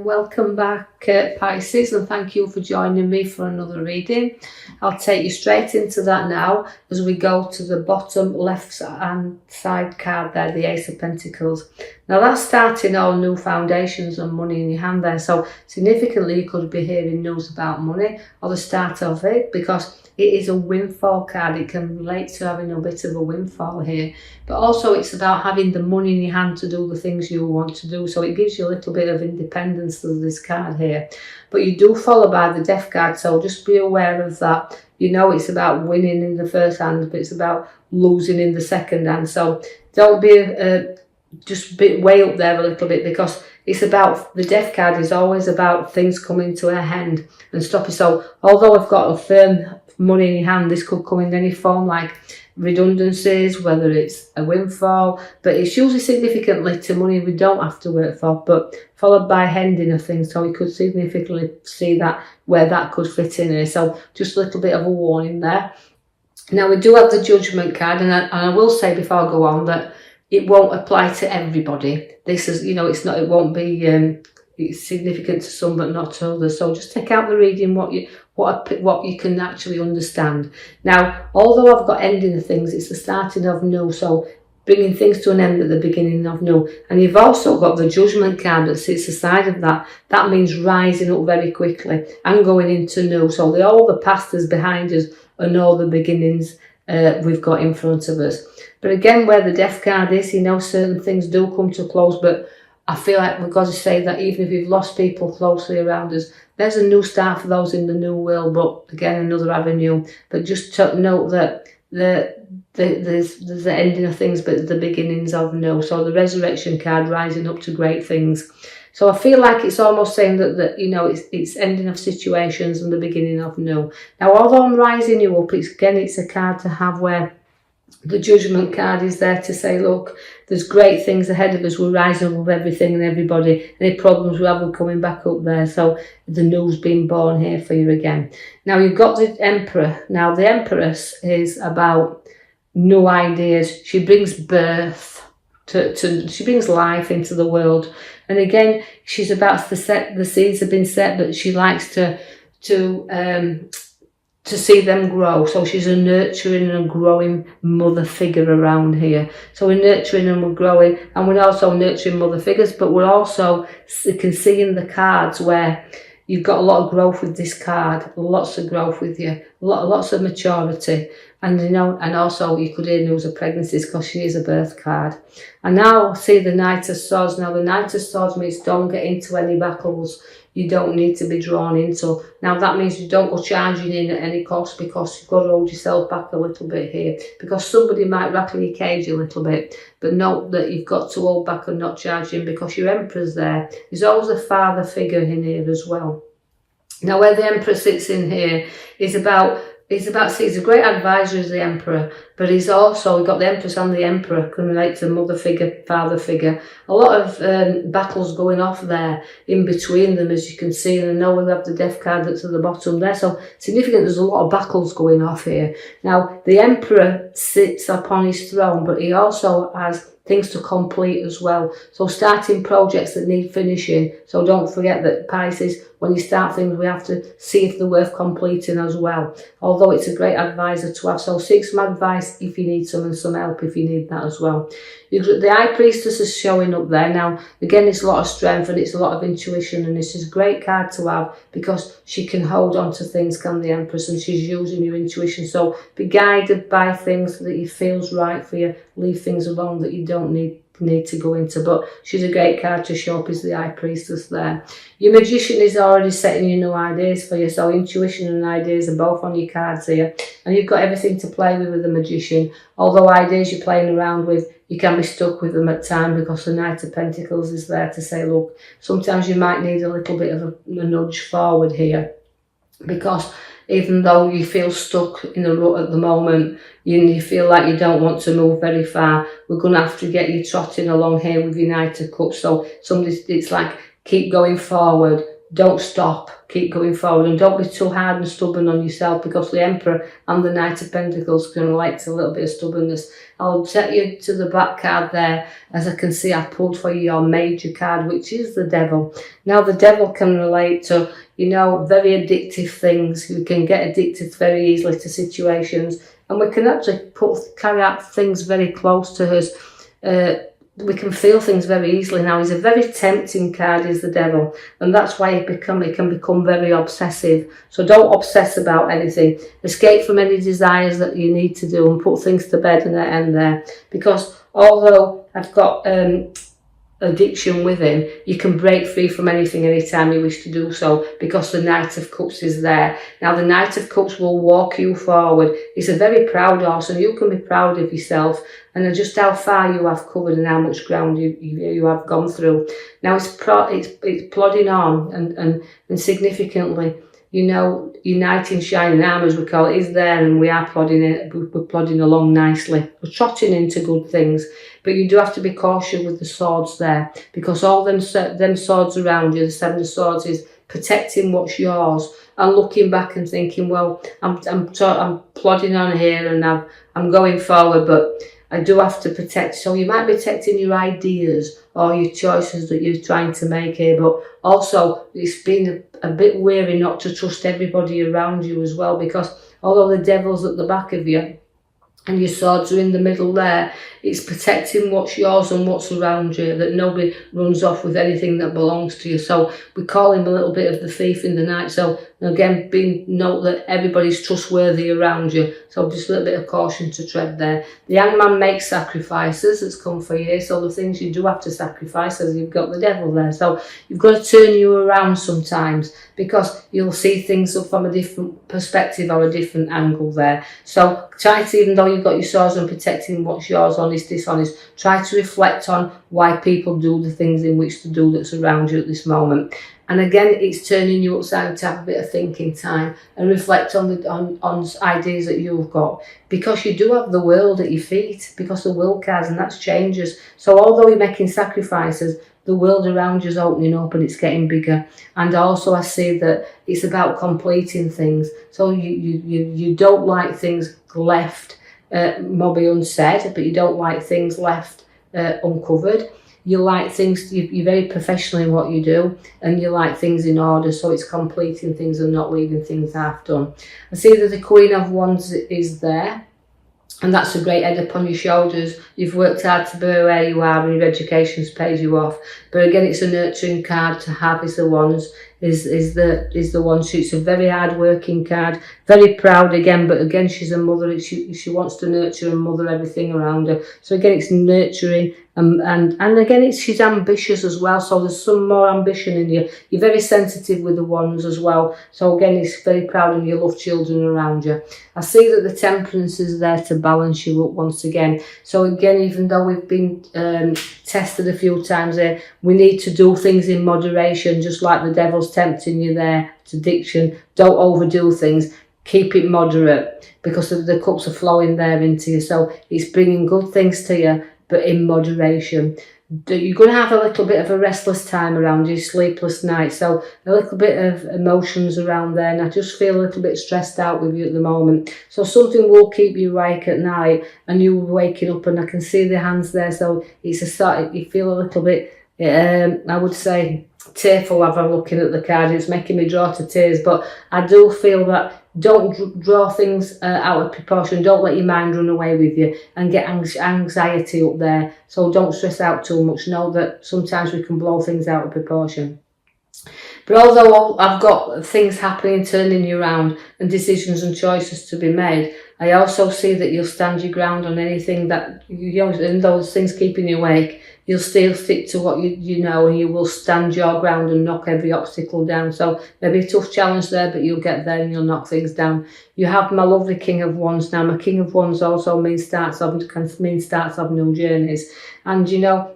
Welcome back, Pisces, and thank you for joining me for another reading. I'll take you straight into that now as we go to the bottom left hand side card there, the Ace of Pentacles. Now that's starting all new foundations and money in your hand there, so significantly you could be hearing news about money or the start of it, because it is a windfall card. It can relate to having a bit of a windfall here, but also it's about having the money in your hand to do the things you want to do. So it gives you a little bit of independence to this card here, but you do follow by the Death card, so just be aware of that. You know, it's about winning in the first hand, but it's about losing in the second hand. So don't be just way up there a little bit, because it's about, the Death card is always about things coming to an end and stopping. So although I've got a firm money in your hand, this could come in any form, like redundancies, whether it's a windfall, but it's usually significantly to money we don't have to work for, but followed by ending of things. So we could significantly see that where that could fit in here. So just a little bit of a warning there. Now we do have the Judgment card, and I will say before I go on that it won't apply to everybody. This is, you know, it's not, it won't be it's significant to some but not to others. So just take out the reading what you can actually understand. Now, although I've got ending of things, it's the starting of new, so bringing things to an end at the beginning of new. And you've also got the Judgment card that sits aside of that. That means rising up very quickly and going into new. So all the past is behind us and all the beginnings we've got in front of us. But again, where the Death card is, you know, certain things do come to a close, but I feel like we've got to say that even if we've lost people closely around us, there's a new start for those in the new world, but again, another avenue. But just to note that there's the ending of things, but the beginnings of new. So the Resurrection card, rising up to great things. So I feel like it's almost saying that you know, it's ending of situations and the beginning of new. Now, although I'm rising you up, it's a card to have where the Judgment card is there to say, look, there's great things ahead of us. We're rising above everything and everybody. Any problems we have, we're coming back up there. So the new's been born here for you again. Now you've got the Emperor. Now the Empress is about new ideas. She brings birth she brings life into the world. And again, she's about to set, the seeds have been set, but she likes to see them grow. So she's a nurturing and a growing mother figure around here. So we're nurturing and we're growing, and we're also nurturing mother figures, but we're also, you can see in the cards where you've got a lot of growth with this card, lots of growth with you, lots of maturity. And you know, and also you could hear news of pregnancies because she is a birth card. And now see the Knight of Swords. Now the Knight of Swords means don't get into any battles you don't need to be drawn into. Now that means you don't go charging in at any cost, because you've got to hold yourself back a little bit here, because somebody might rattle your cage a little bit. But note that you've got to hold back and not charge in, because your Emperor's there. There's always a father figure in here as well. Now where the Emperor sits in here is about, he's a great advisor as the Emperor, but he's also, we've got the Empress and the Emperor can relate to mother figure, father figure. A lot of battles going off there in between them, as you can see, and I know we'll have the Death card that's at the bottom there. So significant, there's a lot of battles going off here. Now the Emperor sits upon his throne, but he also has things to complete as well. So starting projects that need finishing. So don't forget that, Pisces, when you start things, we have to see if they're worth completing as well. Although it's a great advisor to have. So seek some advice if you need some, and some help if you need that as well. The High Priestess is showing up there. Now, again, it's a lot of strength and it's a lot of intuition, and this is a great card to have because she can hold on to things, can the Empress, and she's using your intuition. So be guided by things that you feels right for you. Leave things alone that you don't need to go into, but she's a great card to show up as the High Priestess there. Your Magician is already setting you new ideas for you, so intuition and ideas are both on your cards here, and you've got everything to play with the Magician. Although ideas you're playing around with, you can be stuck with them at times, because the Knight of Pentacles is there to say, look, sometimes you might need a little bit of a nudge forward here, because even though you feel stuck in a rut at the moment, you feel like you don't want to move very far, we're going to have to get you trotting along here with your Knight of Cups. So it's like, keep going forward, don't stop, keep going forward, and don't be too hard and stubborn on yourself, because the Emperor and the Knight of Pentacles can relate to a little bit of stubbornness. I'll take you to the back card there. As I can see, I've pulled for you your major card, which is the Devil. Now, the Devil can relate to, you know, very addictive things. We can get addicted very easily to situations, and we can actually carry out things very close to us. We can feel things very easily. Now, he's a very tempting card, is the Devil, and that's why it can become very obsessive. So don't obsess about anything. Escape from any desires that you need to do, and put things to bed and end there. Because although I've got addiction with him, you can break free from anything anytime you wish to do so, because the Knight of Cups is there. Now, the Knight of Cups will walk you forward. He's a very proud horse, and you can be proud of yourself and just how far you have covered and how much ground you have gone through. Now, it's plodding on, and significantly, you know, uniting shining arm, as we call it, is there, and we are we're plodding along nicely. We're trotting into good things, but you do have to be cautious with the swords there, because all them swords around you, the Seven of Swords, is protecting what's yours, and looking back and thinking, well, I'm plodding on here, and I'm going forward, but I do have to protect. So you might be protecting your ideas or your choices that you're trying to make here, but also it's been a bit wary not to trust everybody around you as well, because although the Devil's at the back of you and your swords are in the middle there, it's protecting what's yours and what's around you, that nobody runs off with anything that belongs to you. So we call him a little bit of the thief in the night. So again, note that everybody's trustworthy around you. So just a little bit of caution to tread there. The Hangman makes sacrifices. It's come for you. So the things you do have to sacrifice, as you've got the Devil there. So you've got to turn you around sometimes, because you'll see things from a different perspective or a different angle there. So try to, even though you've got your swords and protecting what's yours, honest, dishonest, try to reflect on why people do the things in which to do that's around you at this moment. And again, it's turning you upside to have a bit of thinking time and reflect on ideas that you've got, because you do have the world at your feet, because the will cards, and that's changes. So although you're making sacrifices, the world around you is opening up and it's getting bigger. And also I see that it's about completing things. So you don't like things left maybe unsaid, but you don't like things left uncovered. You like things, you're very professional in what you do, and you like things in order, so it's completing things and not leaving things half done. I see that the Queen of Wands is there, and that's a great head upon your shoulders. You've worked hard to be where you are, and your education's paid you off. But again, it's a nurturing card to have, is the Wands. Is the one. She's a very hard working card, very proud again, but again she's a mother. She wants to nurture and mother everything around her. So again, it's nurturing, and again she's ambitious as well. So there's some more ambition in you. You're very sensitive with the Wands as well. So again, it's very proud, and you love children around you. I see that the Temperance is there to balance you up once again. So again, even though we've been tested a few times here, we need to do things in moderation, just like the Devil's tempting you there. It's addiction. Don't overdo things. Keep it moderate, because the cups are flowing there into you. So it's bringing good things to you, but in moderation. You're going to have a little bit of a restless time around you, sleepless nights, so a little bit of emotions around there, and I just feel a little bit stressed out with you at the moment. So something will keep you awake at night, and you're waking up, and I can see the hands there, so it's a sort, you feel a little bit, I would say, tearful as I'm looking at the card. It's making me draw to tears, but I do feel that don't draw things out of proportion. Don't let your mind run away with you and get anxiety up there. So don't stress out too much. Know that sometimes we can blow things out of proportion. But although I've got things happening, turning you around, and decisions and choices to be made, I also see that you'll stand your ground on anything that, and those things keeping you awake, you'll still stick to what you know, and you will stand your ground and knock every obstacle down. So maybe a tough challenge there, but you'll get there and you'll knock things down. You have my lovely King of Wands. Now, my King of Wands also means starts of new journeys. And,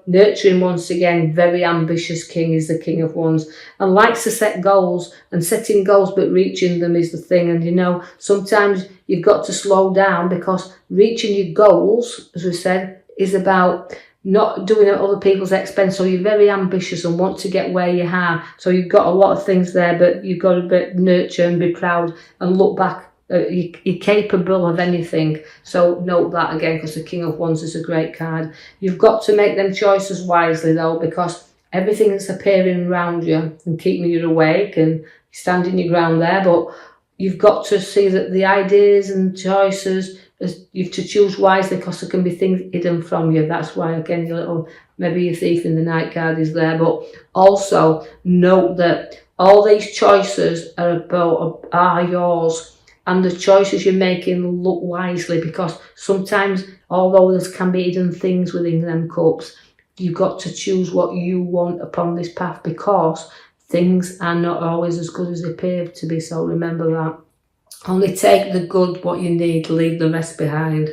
nurturing once again, very ambitious king is the King of Wands, and likes to set goals, and setting goals but reaching them is the thing. And, sometimes you've got to slow down, because reaching your goals, as we said, is about not doing it at other people's expense. So you're very ambitious and want to get where you are. So you've got a lot of things there, but you've got to nurture and be proud and look back. You're capable of anything. So note that again, because the King of Wands is a great card. You've got to make them choices wisely though, because everything that's appearing around you and keeping you awake and standing your ground there, but you've got to see that the ideas and choices, you have to choose wisely, because there can be things hidden from you. That's why, again, your little, maybe your thief in the night card is there. But also note that all these choices are yours, and the choices you're making, look wisely, because sometimes, although there can be hidden things within them cups, you've got to choose what you want upon this path, because things are not always as good as they appear to be. So remember that. Only take the good, what you need, leave the rest behind.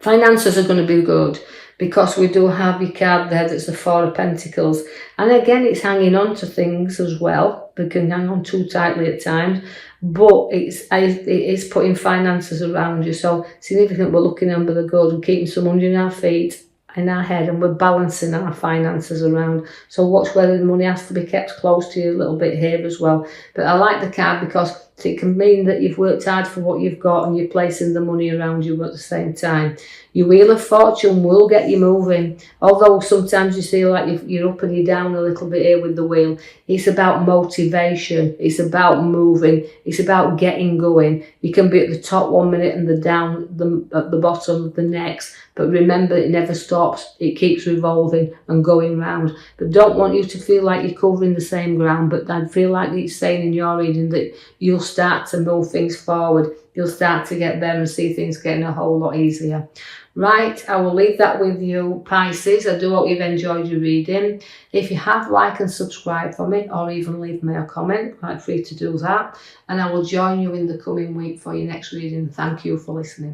Finances are going to be good, because we do have your card there that's the Four of Pentacles. And again, it's hanging on to things as well. They can hang on too tightly at times, but it is putting finances around you. So significant, we're looking under the good and keeping some under our feet, in our head, and we're balancing our finances around. So watch whether the money has to be kept close to you a little bit here as well. But I like the card because it can mean that you've worked hard for what you've got and you're placing the money around you at the same time. Your Wheel of Fortune will get you moving. Although sometimes you feel like you're up and you're down a little bit here with the wheel. It's about motivation. It's about moving. It's about getting going. You can be at the top 1 minute and at the bottom the next. But remember, it never stops. It keeps revolving and going round. But don't want you to feel like you're covering the same ground. But I feel like it's saying in your reading that you'll start to move things forward. You'll start to get there and see things getting a whole lot easier. Right, I will leave that with you, Pisces. I do hope you've enjoyed your reading. If you have, like and subscribe for me, or even leave me a comment. Quite free to do that. And I will join you in the coming week for your next reading. Thank you for listening.